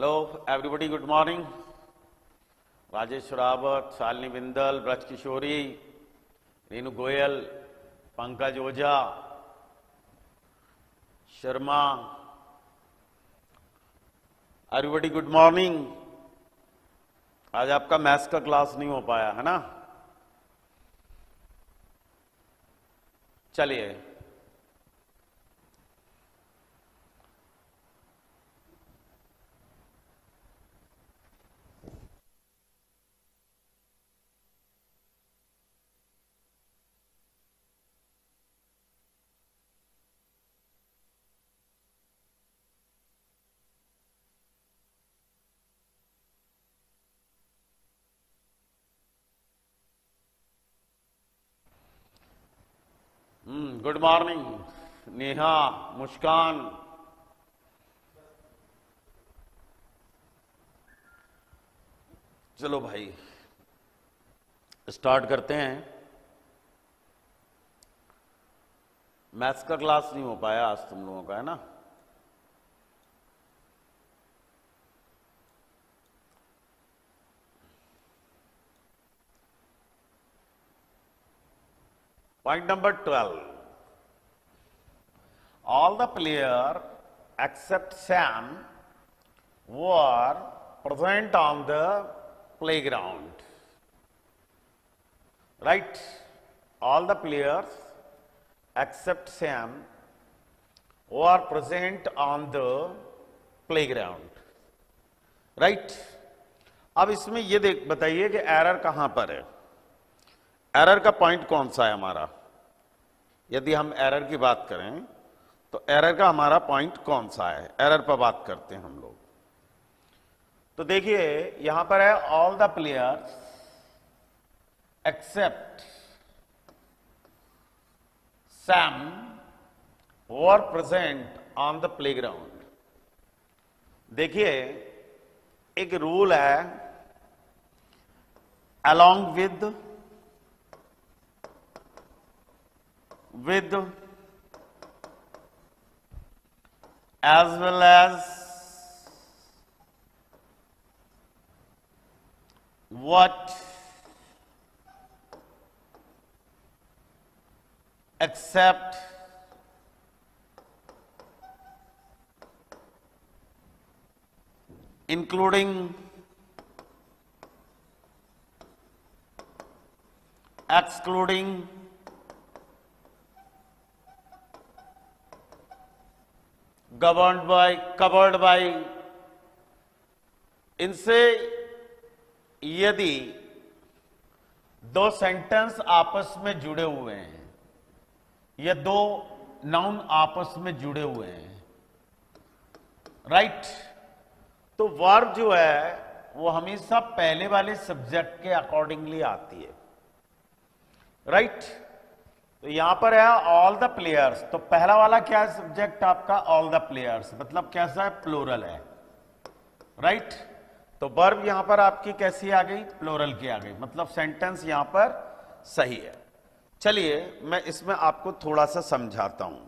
Hello, everybody. Good morning. Rajesh Rawat, Shalini Bindal, Braj Kishori, Renu Goyal, Pankaj Ojha, Sharma, everybody good morning. आज आपका maths का क्लास नहीं हो पाया है ना? चलिए, गुड मॉर्निंग नेहा, मुस्कान। चलो भाई स्टार्ट करते हैं। मैथ्स का क्लास नहीं हो पाया आज तुम लोगों का, है ना? Point number 12. All the players except Sam were present on the playground. Right? All the players except Sam were present on the playground. Right? अब इसमें ये बताइए कि एरर कहां पर है। एरर का पॉइंट कौन सा है हमारा? यदि हम एरर की बात करें तो एरर का हमारा पॉइंट कौन सा है? एरर पर बात करते हैं हम लोग। तो देखिए यहां पर है all the players except Sam were present on the playground. देखिए एक रूल है, along with as well as what except including excluding governed by, covered by। इनसे यदि दो सेंटेंस आपस में जुड़े हुए हैं या दो नाउन आपस में जुड़े हुए हैं, राइट, तो वर्ब जो है वो हमेशा पहले वाले सब्जेक्ट के अकॉर्डिंगली आती है, राइट। तो यहां पर है ऑल द प्लेयर्स, तो पहला वाला क्या है सब्जेक्ट आपका? ऑल द प्लेयर्स, मतलब कैसा है? प्लूरल है, राइट। तो वर्ब यहां पर आपकी कैसी आ गई? प्लूरल की आ गई, मतलब सेंटेंस यहां पर सही है। चलिए मैं इसमें आपको थोड़ा सा समझाता हूं,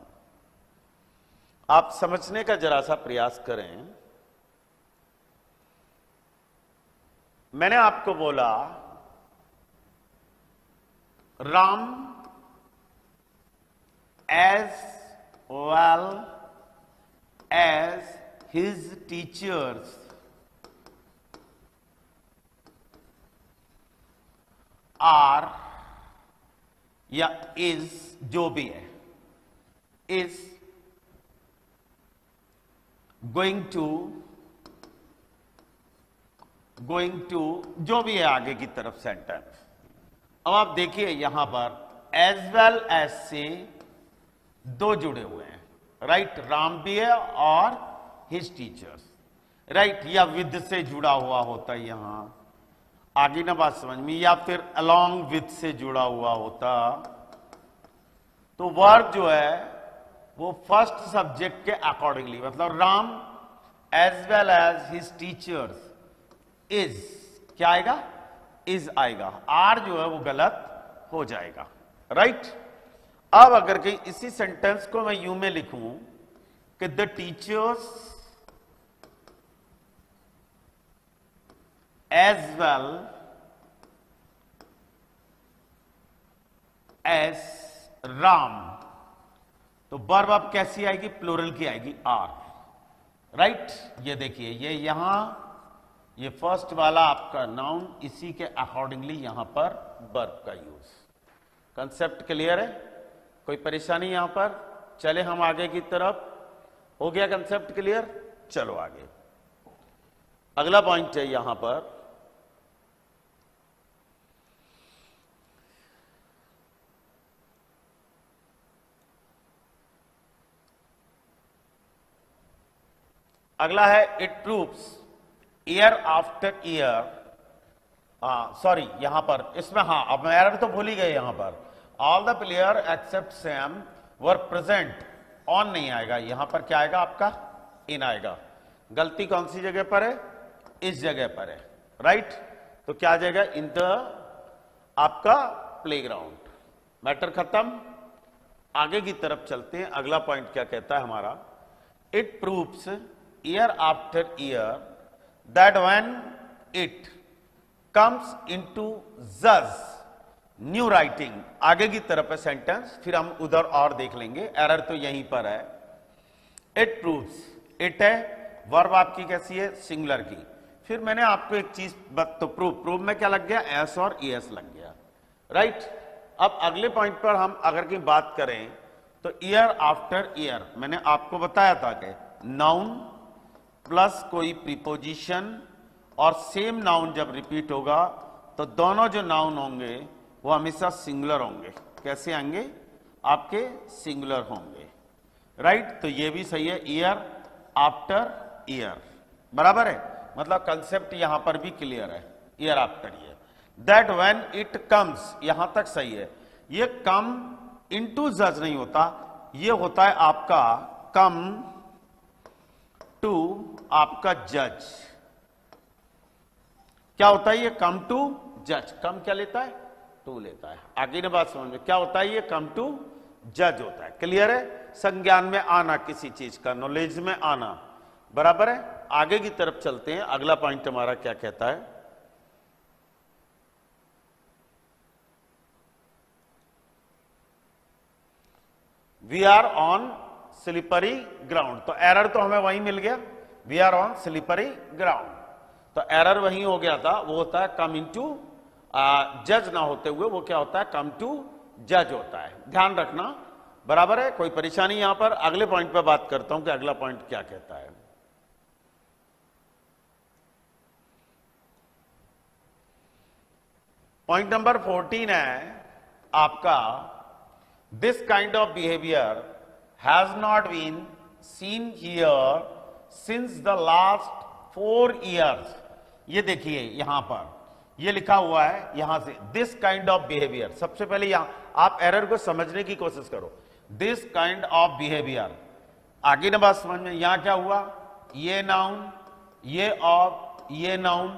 आप समझने का जरा सा प्रयास करें। मैंने आपको बोला Ram as well as his teachers are या is, जो भी है, is going to जो भी है आगे की तरफ सेंटेंस। अब आप देखिए यहां पर as well as से दो जुड़े हुए हैं, राइट। राम भी है और हिज टीचर्स, राइट, या विद से जुड़ा हुआ होता है यहां, आगे ना बात समझ में, या फिर अलोंग विद से जुड़ा हुआ होता। तो वर्ब जो है वो फर्स्ट सब्जेक्ट के अकॉर्डिंगली, मतलब Ram as well as his teachers is, क्या आएगा? इज आएगा। आर जो है वो गलत हो जाएगा, राइट। अब अगर कहीं इसी सेंटेंस को मैं यूं में लिखूं कि the teachers as well as Ram. तो वर्ब अब कैसी आएगी? प्लूरल की आएगी, आर। राइट, ये देखिए, ये यहां ये फर्स्ट वाला आपका नाउन, इसी के अकॉर्डिंगली यहां पर वर्ब का यूज। कंसेप्ट क्लियर है? कोई परेशानी यहां पर? चले हम आगे की तरफ। हो गया कंसेप्ट क्लियर? चलो आगे। अगला पॉइंट है यहां पर, अगला है it proves year after year. Sorry, यहां पर इसमें अब मैं एरर तो भूल ही गए यहां पर। All the player except Sam were present. On नहीं आएगा, यहां पर क्या आएगा आपका? इन आएगा। गलती कौन सी जगह पर है? इस जगह पर है। राइट, तो क्या आ जाएगा? इन द आपका प्लेग्राउंड। मैटर खत्म। आगे की तरफ चलते हैं। अगला पॉइंट क्या कहता है हमारा? It proves year after year that when it comes into judge new writing। आगे की तरफ है सेंटेंस, फिर हम उधर और देख लेंगे। एरर तो यहीं पर है। इट प्रूव्स, इट है, वर्ब आपकी कैसी है? सिंगुलर की। फिर मैंने आपको एक चीज तो प्रूव में क्या लग गया? एस और ईएस लग गया। राइट, अब अगले पॉइंट पर हम अगर की बात करें तो ईयर आफ्टर ईयर मैंने आपको बताया था कि नाउन प्लस कोई प्रीपोजिशन और सेम नाउन जब रिपीट होगा तो दोनों जो नाउन होंगे वो हमेशा सिंगुलर होंगे। कैसे आएंगे? आपके सिंगुलर होंगे। राइट, तो ये भी सही है, ईयर आफ्टर ईयर। बराबर है, मतलब कंसेप्ट यहां पर भी क्लियर है, year after year. That when it comes, यहां तक सही है। ये कम इनटू जज नहीं होता, ये होता है आपका कम टू आपका जज। क्या होता है ये? कम टू जज। कम क्या लेता है? टू लेता है। आगे ने बात समझ में क्या होता है? ये कम टू जज होता है। क्लियर है? संज्ञान में आना, किसी चीज का नॉलेज में आना। बराबर है। आगे की तरफ चलते हैं। अगला पॉइंट हमारा क्या कहता है? We are on slippery ground. तो एरर तो हमें वहीं मिल गया, we are on slippery ground. तो एरर वहीं हो गया था, वो होता है कम इनटू जज ना होते हुए वो क्या होता है? कम टू जज होता है। ध्यान रखना। बराबर है, कोई परेशानी यहां पर? अगले पॉइंट पर बात करता हूं कि अगला पॉइंट क्या कहता है। पॉइंट नंबर 14 है आपका, this kind of behaviour has not been seen here since the last 4 years। ये देखिए यहां पर ये लिखा हुआ है, यहां से दिस काइंड ऑफ बिहेवियर। सबसे पहले यहां आप एरर को समझने की कोशिश करो। दिस काइंड ऑफ बिहेवियर, आगे ना बात समझ में। यहां क्या हुआ? ये नाउन, ये ऑफ, ये नाउन।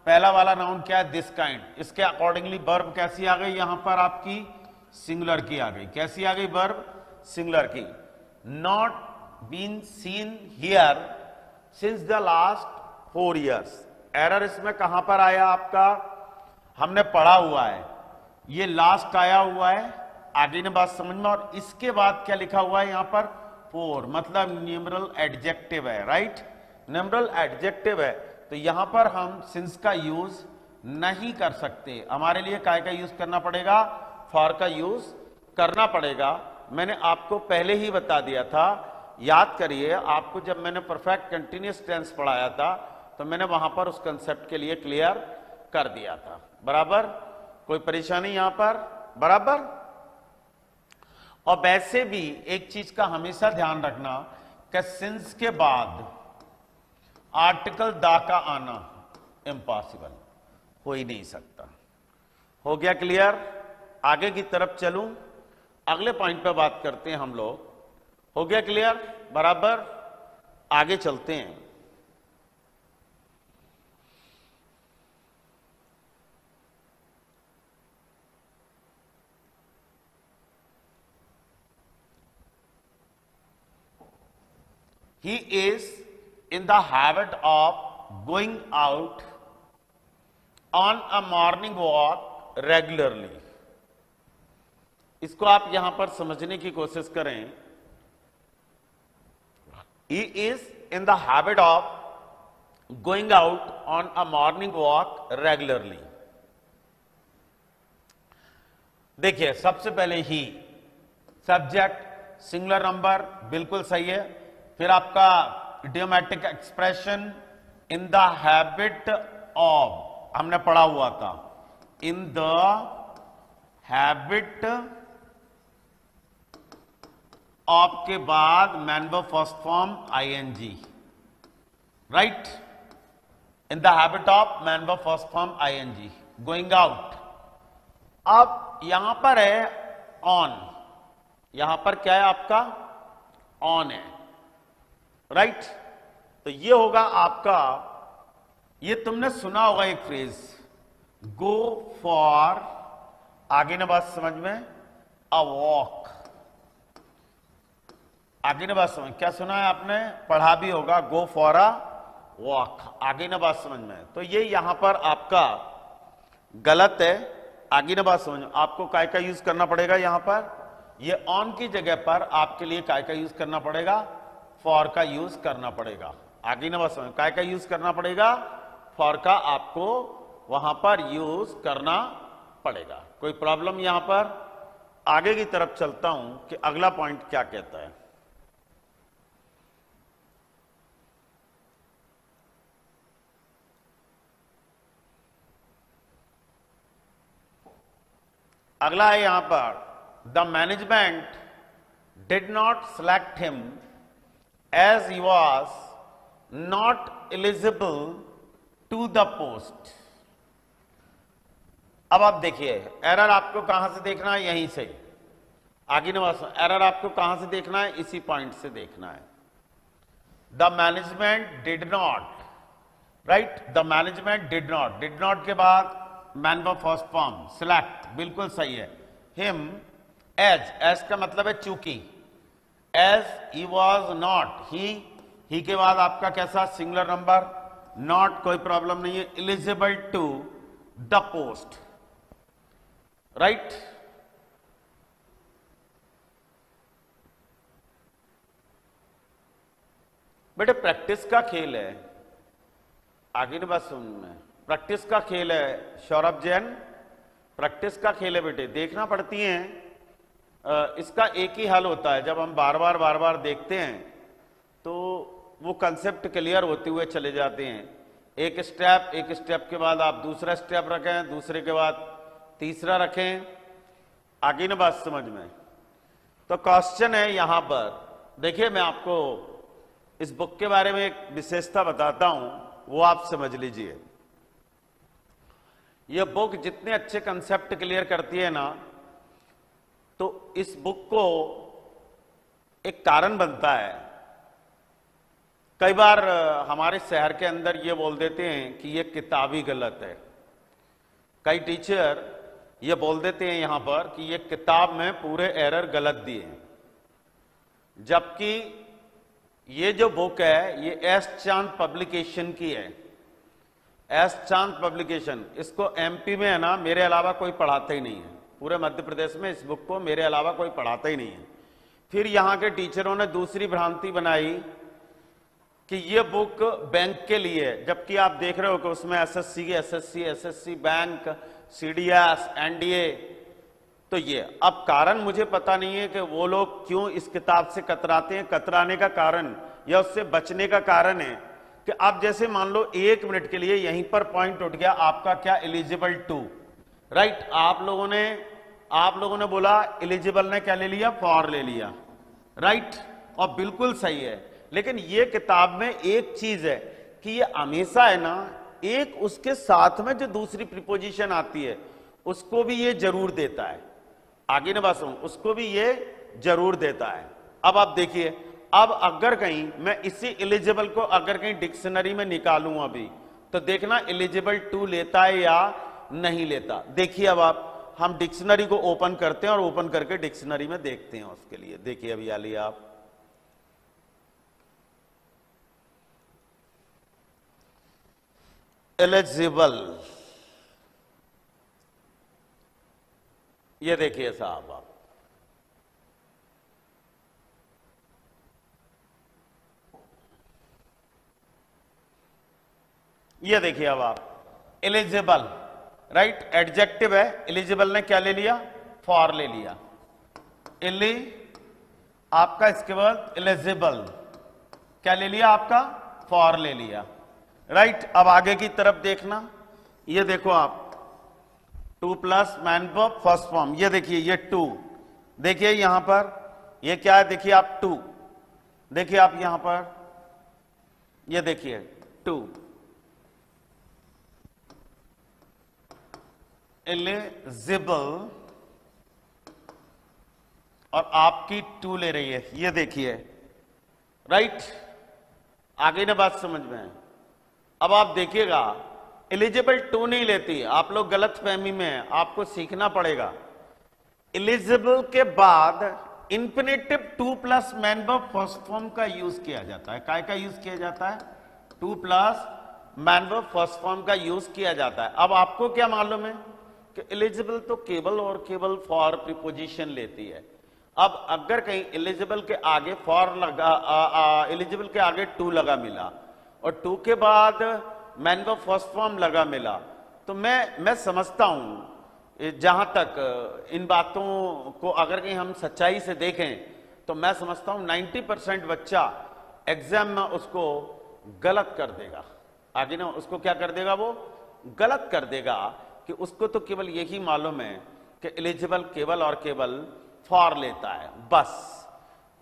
पहला वाला नाउन क्या है? This kind. इसके अकॉर्डिंगली वर्ब कैसी आ गई? यहां पर आपकी सिंगुलर की आ गई। कैसी आ गई वर्ब? सिंगुलर की। Not been seen here since the last 4 years। Error इसमें कहां पर आया आपका? हमने पढ़ा हुआ है, ये लास्ट आया हुआ है। आगे ने बात समझ में। और इसके बाद क्या लिखा हुआ है यहां पर? 4, मतलब न्यूमरल एडजेक्टिव है। राइट, न्यूमरल एडजेक्टिव है। तो यहां पर हम सिंस का यूज नहीं कर सकते। हमारे लिए काय का यूज करना पड़ेगा? फॉर का यूज करना पड़ेगा। मैंने आपको पहले ही बता दिया था, याद करिए, आपको जब मैंने परफेक्ट कंटिन्यूअस टेंस पढ़ाया था तो मैंने वहां पर उस कंसेप्ट के लिए क्लियर कर दिया था। बराबर, कोई परेशानी यहां पर? बराबर। और वैसे भी एक चीज का हमेशा ध्यान रखना कि सिंस के बाद आर्टिकल दा का आना इम्पॉसिबल, हो ही नहीं सकता। हो गया क्लियर? आगे की तरफ चलूं, अगले पॉइंट पे बात करते हैं हम लोग। हो गया क्लियर? बराबर, आगे चलते हैं। He is in the habit of going out on a morning walk regularly. इसको आप यहां पर समझने की कोशिश करें। He is in the habit of going out on a morning walk regularly. देखिए, सबसे पहले ही सब्जेक्ट सिंगुलर नंबर बिल्कुल सही है। फिर आपका idiomatic expression in the habit of, हमने पढ़ा हुआ था, इन द हैबिट ऑफ के बाद main verb first form ING, right. In the habit of main verb first form ING, going out. अब यहां पर है ऑन, यहां पर क्या है आपका, ऑन है, राइट। तो ये होगा आपका, ये तुमने सुना होगा एक फ्रेज, गो फॉर, आगे ना बात समझ में, अ वॉक। आगे ना बात समझ, क्या सुना है आपने, पढ़ा भी होगा, गो फॉर अ वॉक, आगे ना बात समझ में। तो ये यहां पर आपका गलत है, आगे ना बात समझ में। आपको काय का यूज करना पड़ेगा यहां पर, ये ऑन की जगह पर आपके लिए काय का यूज करना पड़ेगा, फॉर का यूज करना पड़ेगा। आगे ना बात समझ, काय का यूज करना पड़ेगा, फॉर का आपको वहां पर यूज करना पड़ेगा। कोई प्रॉब्लम यहां पर। आगे की तरफ चलता हूं कि अगला पॉइंट क्या कहता है। अगला है यहां पर, the management did not select him as he was not eligible to the post. अब आप देखिए, एरर आपको कहां से देखना है, यहीं से। आगे नवाज, एरर आपको कहां से देखना है, इसी पॉइंट से देखना है। The management did not, right, the management did not के बाद main verb first form select, बिल्कुल सही है। हिम एज का मतलब है चूंकि, as he was not, he के बाद आपका कैसा, सिंगुलर नंबर, नॉट कोई प्रॉब्लम नहीं है, eligible to the post, right. बेटे प्रैक्टिस का खेल है, आगे नहीं बात सुन में, प्रैक्टिस का खेल है सौरभ जैन, प्रैक्टिस का खेल है बेटे, देखना पड़ती है। इसका एक ही हल होता है, जब हम बार बार देखते हैं तो वो कंसेप्ट क्लियर होते हुए चले जाते हैं। एक स्टेप के बाद आप दूसरा स्टेप रखें, दूसरे के बाद तीसरा रखें, आगे ना बात समझ में। तो क्वेश्चन है यहां पर, देखिए मैं आपको इस बुक के बारे में एक विशेषता बताता हूं, वो आप समझ लीजिए। यह बुक जितने अच्छे कंसेप्ट क्लियर करती है ना, तो इस बुक को एक कारण बनता है। कई बार हमारे शहर के अंदर ये बोल देते हैं कि ये किताब ही गलत है। कई टीचर ये बोल देते हैं यहां पर कि ये किताब में पूरे एरर गलत दिए हैं, जबकि ये जो बुक है ये एस चांद पब्लिकेशन की है। एस चांद पब्लिकेशन, इसको एमपी में है ना मेरे अलावा कोई पढ़ाता ही नहीं है, पूरे मध्य प्रदेश में इस बुक को मेरे अलावा कोई पढ़ाता ही नहीं है। फिर यहां के टीचरों ने दूसरी भ्रांति बनाई कि ये बुक बैंक के लिए है, जबकि आप देख रहे हो कि उसमें एसएससी, बैंक, सीडीएस, एनडीए। तो ये अब कारण मुझे पता नहीं है कि वो लोग क्यों इस किताब से कतराते हैं। कतराने का कारण या उससे बचने का कारण है कि आप जैसे मान लो 1 मिनट के लिए यहीं पर पॉइंट उठ गया आपका, क्या, एलिजिबल टू, राइट। आप लोगों ने बोला एलिजिबल ने क्या ले लिया, फॉर ले लिया, राइट, और बिल्कुल सही है। लेकिन ये किताब में एक चीज है कि ये हमेशा है ना, एक उसके साथ में जो दूसरी प्रीपोजिशन आती है उसको भी ये जरूर देता है। आगे ना बात सुनो, उसको भी ये जरूर देता है। अब आप देखिए, अब अगर कहीं मैं इसी एलिजिबल को अगर कहीं डिक्शनरी में निकालूं अभी, तो देखना एलिजिबल टू लेता है या नहीं लेता। देखिए अब आप, हम डिक्शनरी को ओपन करते हैं और ओपन करके डिक्शनरी में देखते हैं उसके लिए। देखिए अभी आलिए आप, एलिजिबल, ये देखिए साहब आप, ये देखिए अब आप एलिजिबल, राइट, एडजेक्टिव है, एलिजिबल ने क्या ले लिया, फॉर ले लिया, एली आपका, इसके बाद एलिजिबल क्या ले लिया आपका, फॉर ले लिया, राइट। अब आगे की तरफ देखना, ये देखो आप, two plus man verb first form, ये देखिए ये टू, देखिए यहां पर ये क्या है, देखिए आप टू, देखिए आप यहां पर ये देखिए टू, एलिजिबल और आपकी टू ले रही है, ये देखिए, राइट। आगे ना बात समझ में है। अब आप देखिएगा एलिजिबल टू नहीं लेती, आप लोग गलत फहमी में हैं, आपको सीखना पड़ेगा। एलिजिबल के बाद infinitive two plus man verb first form का यूज किया जाता है। काय का यूज किया जाता है, two plus man verb first form का यूज किया जाता है। अब आपको क्या मालूम है कि एलिजिबल तो केवल और केवल फॉर प्रीपोजिशन लेती है। अब अगर कहीं एलिजिबल के आगे फॉर लगा, एलिजिबल के आगे टू लगा मिला और टू के बाद मैन वर्ब फर्स्ट फॉर्म लगा मिला, तो मैं समझता हूं, जहां तक इन बातों को अगर कहीं हम सच्चाई से देखें तो मैं समझता हूं 90% बच्चा एग्जाम में उसको गलत कर देगा। आगे ना उसको क्या कर देगा, वो गलत कर देगा कि उसको तो केवल यही मालूम है कि एलिजिबल केवल और केवल फॉर लेता है, बस।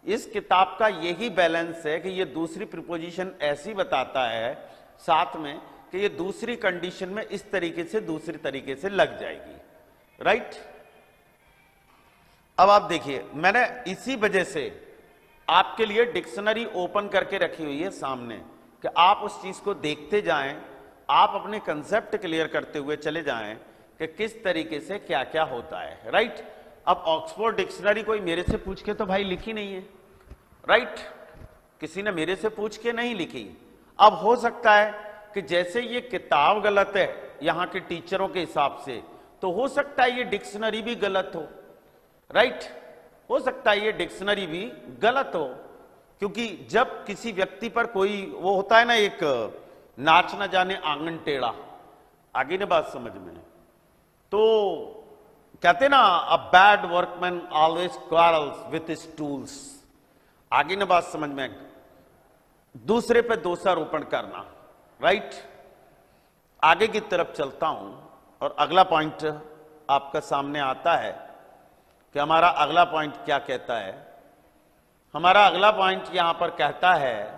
इस किताब का यही बैलेंस है कि ये दूसरी प्रीपोजिशन ऐसी बताता है साथ में कि ये दूसरी कंडीशन में इस तरीके से दूसरी तरीके से लग जाएगी, राइट। अब आप देखिए, मैंने इसी वजह से आपके लिए डिक्शनरी ओपन करके रखी हुई है सामने कि आप उस चीज को देखते जाएं, आप अपने कंसेप्ट क्लियर करते हुए चले जाएं कि किस तरीके से क्या क्या होता है, राइट। अब ऑक्सफोर्ड डिक्शनरी कोई मेरे से पूछ के तो भाई लिखी नहीं है, राइट, किसी ने मेरे से पूछ के नहीं लिखी। अब हो सकता है कि जैसे ये किताब गलत है यहां के टीचरों के हिसाब से, तो हो सकता है ये डिक्शनरी भी गलत हो, राइट, हो सकता है ये डिक्शनरी भी गलत हो, क्योंकि जब किसी व्यक्ति पर कोई वो होता है ना, एक नाच न जाने आंगन टेढ़ा, आगे ना बात समझ में, तो कहते ना, a bad workman always quarrels with his tools, आगे ना बात समझ में, दूसरे पे दोषारोपण करना, राइट। आगे की तरफ चलता हूं और अगला पॉइंट आपका सामने आता है कि हमारा अगला पॉइंट क्या कहता है। हमारा अगला पॉइंट यहां पर कहता है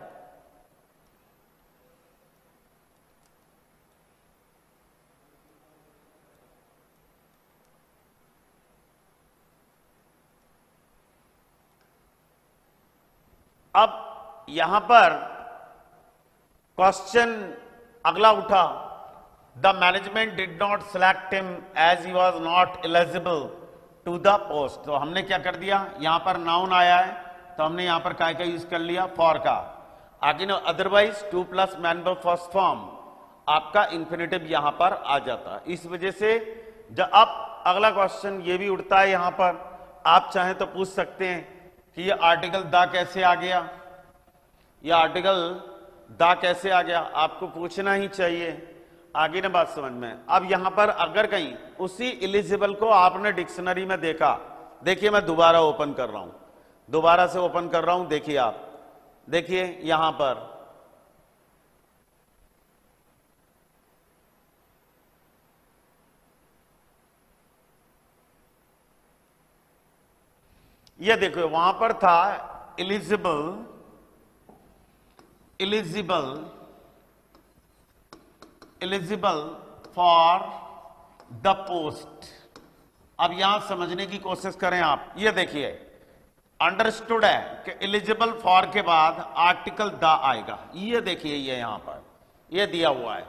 अब यहां पर क्वेश्चन अगला उठा, the management did not select him as he was not eligible to the post. तो हमने क्या कर दिया, यहां पर नाउन आया है तो हमने यहां पर काय का यूज कर लिया, फॉर का। आगे ना otherwise two plus man verb first form आपका इंफिनिटिव यहां पर आ जाता। इस वजह से जब अब अगला क्वेश्चन ये भी उठता है यहां पर, आप चाहें तो पूछ सकते हैं कि ये आर्टिकल द कैसे आ गया, ये आर्टिकल द कैसे आ गया, आपको पूछना ही चाहिए। आगे ना बात समझ में। अब यहां पर अगर कहीं उसी एलिजिबल को आपने डिक्शनरी में देखा, देखिए मैं दोबारा ओपन कर रहा हूं, दोबारा से ओपन कर रहा हूं, देखिए आप, देखिए यहां पर ये देखो, वहां पर था eligible, eligible, eligible for the post. अब यहां समझने की कोशिश करें आप, ये देखिए अंडरस्टूड है कि एलिजिबल फॉर के बाद आर्टिकल द आएगा, ये देखिए ये यहां पर ये दिया हुआ है,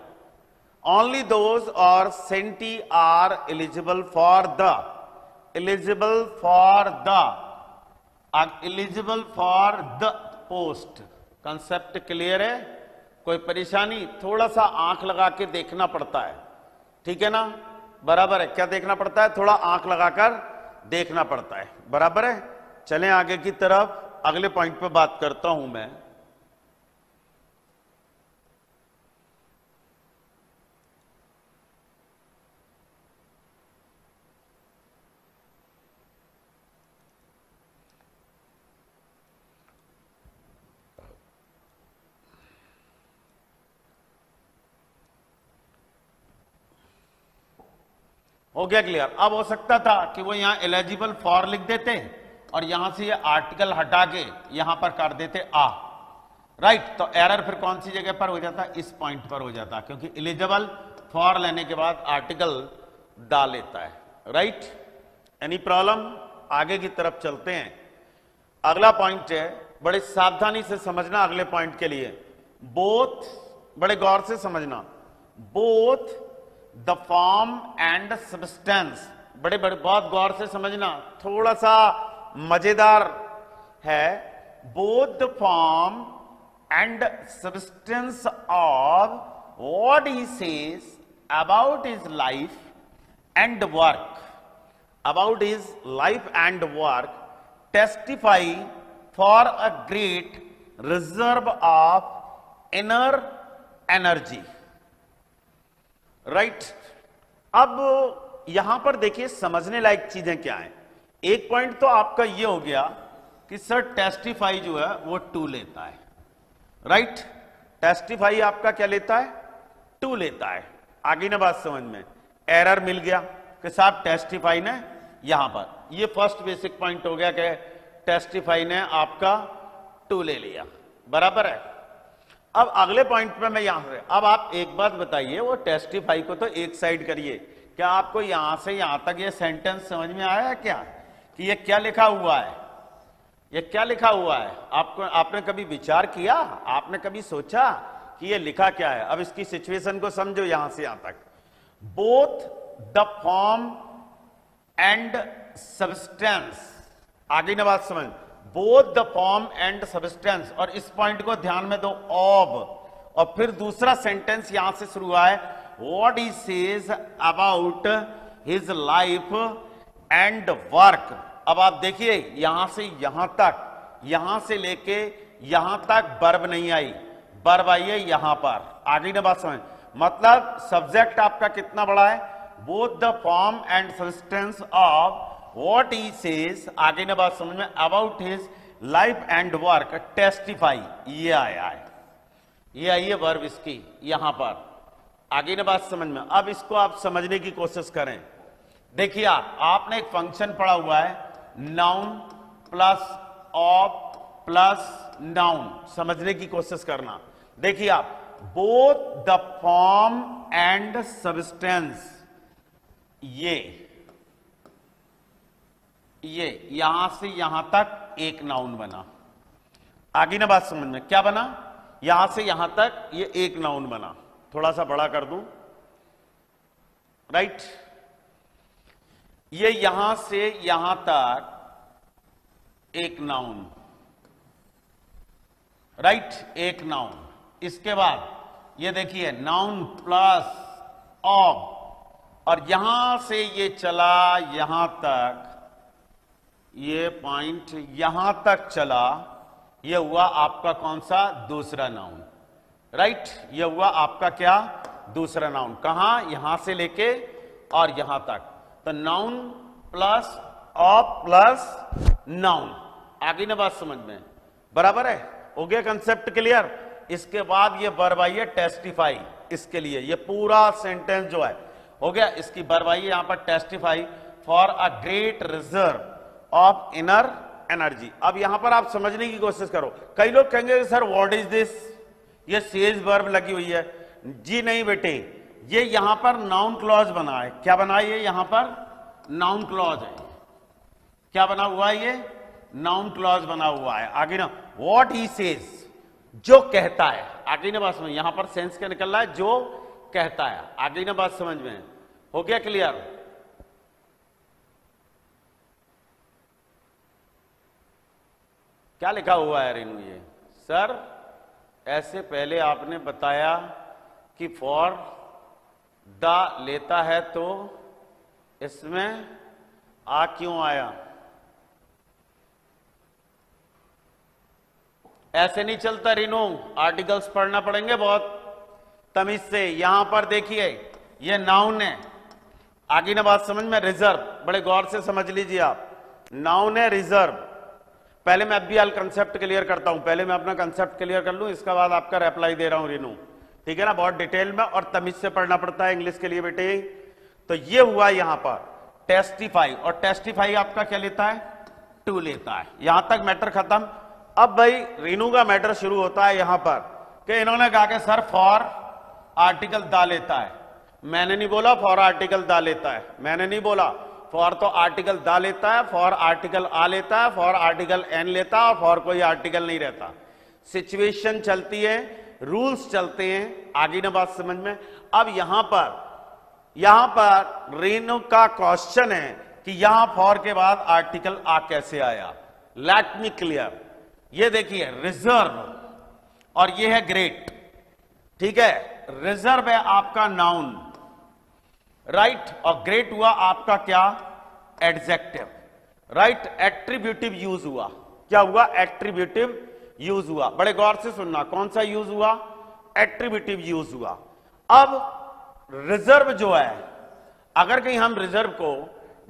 ओनली दोज और सेंटी are eligible for the, eligible for the, eligible for the post. Concept clear है, कोई परेशानी, थोड़ा सा आंख लगा के देखना पड़ता है, ठीक है ना, बराबर है, क्या देखना पड़ता है, थोड़ा आंख लगाकर देखना पड़ता है। बराबर है। चलें आगे की तरफ, अगले पॉइंट पे बात करता हूं मैं। हो गया क्लियर? अब हो सकता था कि वो यहां एलिजिबल फॉर लिख देते और यहां से ये आर्टिकल हटा के यहां पर कर देते आ, राइट। तो एरर फिर कौन सी जगह पर हो जाता? इस पॉइंट पर हो जाता, क्योंकि एलिजिबल फॉर लेने के बाद आर्टिकल डाल लेता है, राइट। Any problem? आगे की तरफ चलते हैं। अगला पॉइंट है, बड़े सावधानी से समझना अगले पॉइंट के लिए, बोथ, बड़े गौर से समझना, both the form and substance. बड़े बड़े बहुत गौर से समझना, थोड़ा सा मजेदार है। Both the form and substance of what he says about his life and work, about his life and work testify for a great reserve of inner energy, right. अब यहां पर देखिए समझने लायक चीजें क्या हैं। एक पॉइंट तो आपका यह हो गया कि सर टेस्टिफाई जो है वो टू लेता है, राइट। टेस्टिफाई आपका क्या लेता है? टू लेता है। आगे ना बात समझ में, एरर मिल गया कि साहब टेस्टिफाई ने यहां पर, ये फर्स्ट बेसिक पॉइंट हो गया कि टेस्टिफाई ने आपका टू ले लिया, बराबर है। अब अगले पॉइंट पे मैं यहां से, अब आप एक बात बताइए, वो टेस्टिफाई को तो एक साइड करिए, क्या आपको यहां से यहां तक ये सेंटेंस समझ में आया है क्या कि ये क्या लिखा हुआ है? ये क्या लिखा हुआ है? आपको, आपने कभी विचार किया? आपने कभी सोचा कि ये लिखा क्या है? अब इसकी सिचुएशन को समझो यहां से यहां तक। Both the form and substance, आगे ना बात समझ, both the form and substance, और इस पॉइंट को ध्यान में दो, ऑब, और फिर दूसरा सेंटेंस यहां से शुरू हुआ है, what he says about his life and work. अब आप देखिए यहां से यहां तक, यहां से लेके यहां तक वर्ब नहीं आई, वर्ब आई है यहां पर। आगे ना बात समझ, मतलब सब्जेक्ट आपका कितना बड़ा है? Both the form and substance of what he says, आगे ना बात समझ में, about his life and work testify, ये आया है, ये आई है वर्ब इसकी यहां पर। आगे ना बात समझ में। अब इसको आप समझने की कोशिश करें। देखिए आपने एक फंक्शन पढ़ा हुआ है, noun plus of plus noun, समझने की कोशिश करना। देखिए आप, both the form and substance, ये यहां से यहां तक एक नाउन बना। आगे ना बात समझ में, क्या बना? यहां से यहां तक ये एक नाउन बना। थोड़ा सा बड़ा कर दूं, राइट। ये यहां से यहां तक एक नाउन, राइट, एक नाउन। इसके बाद ये देखिए नाउन प्लस ऑफ, और यहां से ये चला यहां तक, ये पॉइंट यहां तक चला, ये हुआ आपका कौन सा? दूसरा नाउन, राइट। ये हुआ आपका क्या? दूसरा नाउन। कहां? यहां से लेके और यहां तक। तो noun plus of plus noun. आगे ना बात समझ में, बराबर है? हो गया कंसेप्ट क्लियर? इसके बाद ये वर्ब आई है टेस्टिफाई, इसके लिए ये पूरा सेंटेंस जो है हो गया। इसकी वर्ब आई है यहां पर testify for a great reserve of inner energy. अब यहां पर आप समझने की कोशिश करो। कई लोग कहेंगे सर व्हाट इज दिस, ये सेज वर्ब लगी हुई है। जी नहीं बेटे, ये यहां पर नाउन क्लॉज बना है। क्या बना है? ये यहां पर नाउन क्लॉज है। क्या बना हुआ है? ये नाउन क्लॉज बना हुआ है। आगे ना, व्हाट ही सेज, जो कहता है। आगे ना बात समझ, यहां पर सेंस क्या निकल रहा है? जो कहता है। आगे ना बात समझ में, हो गया क्लियर? क्या लिखा हुआ है रेनू? ये सर ऐसे पहले आपने बताया कि फॉर द लेता है तो इसमें आ क्यों आया? ऐसे नहीं चलता रीनू, आर्टिकल्स पढ़ना पड़ेंगे बहुत तमीज से। यहां पर देखिए ये नाउन है, आगे ना बात समझ में, रिजर्व, बड़े गौर से समझ लीजिए आप। नाउन है रिजर्व। पहले मैं अभी कंसेप्ट क्लियर करता हूं, पहले मैं अपना कंसेप्ट क्लियर कर लूं, इसके बाद आपका रिप्लाई दे रहा हूं रीनू, ठीक है ना। बहुत डिटेल में और तमीज से पढ़ना पड़ता है इंग्लिश के लिए बेटे। तो ये हुआ यहां पर टेस्टिफाई, और टेस्टिफाई आपका क्या लेता है? टू लेता है। यहां तक मैटर खत्म। अब भाई रीनू का मैटर शुरू होता है यहां पर कि इन्होंने कहा कि सर फॉर आर्टिकल दा लेता है। मैंने नहीं बोला फॉर आर्टिकल दा लेता है, मैंने नहीं बोला। फॉर तो आर्टिकल दा लेता है, फॉर आर्टिकल आ लेता है, फॉर आर्टिकल एन लेता है, और फॉर कोई आर्टिकल नहीं रहता। सिचुएशन चलती है, रूल्स चलते हैं, आगे ना बात समझ में। अब यहां पर रीनू का क्वेश्चन है कि यहां फॉर के बाद आर्टिकल आ कैसे आया। Let me clear. ये देखिए रिजर्व और ये है ग्रेट, ठीक है। रिजर्व है आपका नाउन, राइट, और ग्रेट हुआ आपका क्या? Adjective, right. एट्रीब्यूटिव यूज हुआ, क्या हुआ? एट्रीब्यूटिव यूज हुआ। बड़े गौर से सुनना, कौन सा यूज हुआ? एट्रीब्यूटिव यूज हुआ। अब रिजर्व जो है, अगर कहीं हम रिजर्व को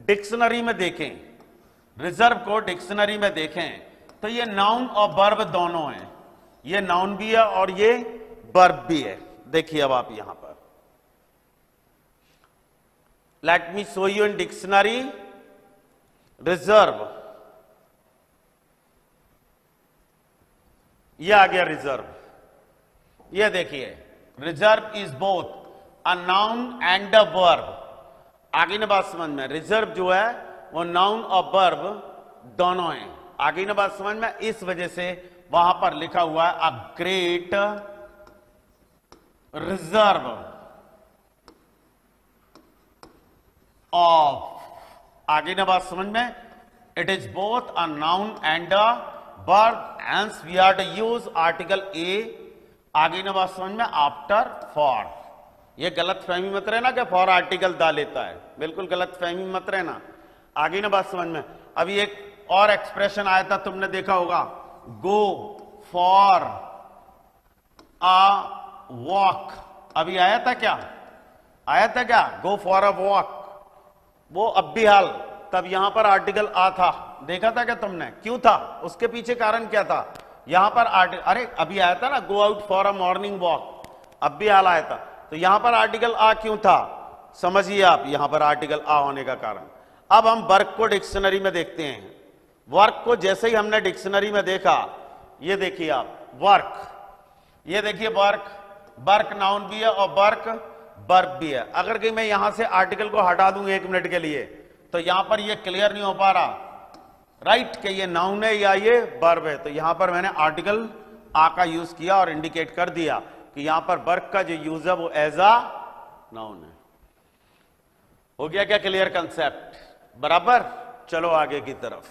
डिक्शनरी में देखें, रिजर्व को डिक्शनरी में देखें, तो ये नाउन और वर्ब दोनों हैं। ये नाउन भी है और ये वर्ब भी है। देखिए अब आप यहां पर, let me show you in dictionary reserve. ये आ गया रिजर्व। ये देखिए reserve is both a noun and a verb. आगे ना बात समझ में, रिजर्व जो है वो नाउन और वर्ब दोनों हैं। आगे ना बात समझ में, इस वजह से वहां पर लिखा हुआ है अ ग्रेट रिजर्व ऑफ। आगे ना बात समझ में, it is both a noun and a verb, hence we are to use article a, आगे ना बात समझ में, आफ्टर फॉर। ये गलत फहमी मत रहना कि फॉर आर्टिकल दा लेता है, बिल्कुल गलत फहमी मत रहना। आगे ना बात समझ में। अभी एक और एक्सप्रेशन आया था, तुमने देखा होगा, गो फॉर अ वॉक। अभी आया था क्या? आया था क्या? Go for a walk. वो अब भी हाल, तब यहां पर आर्टिकल आ था, देखा था क्या तुमने? क्यों था? उसके पीछे कारण क्या था? यहां पर अरे अभी आया था ना, go out for a morning walk, अब भी हाल आया था। तो यहां पर आर्टिकल आ क्यों था? समझिए आप यहां पर आर्टिकल आ होने का कारण। अब हम वर्क को डिक्शनरी में देखते हैं। वर्क को जैसे ही हमने डिक्शनरी में देखा, ये देखिए आप वर्क, ये देखिए वर्क, वर्क नाउन भी है और वर्क वर्ब भी है। अगर कहीं मैं यहां से आर्टिकल को हटा दूं 1 मिनट के लिए, तो यहां पर ये क्लियर नहीं हो पा रहा, राइट, कि ये नाउन है या ये वर्ब है। तो यहां पर मैंने आर्टिकल आ का यूज किया और इंडिकेट कर दिया कि यहां पर वर्क का जो यूज है वो एज अ नाउन है। हो गया क्या क्लियर कंसेप्ट? बराबर। चलो आगे की तरफ।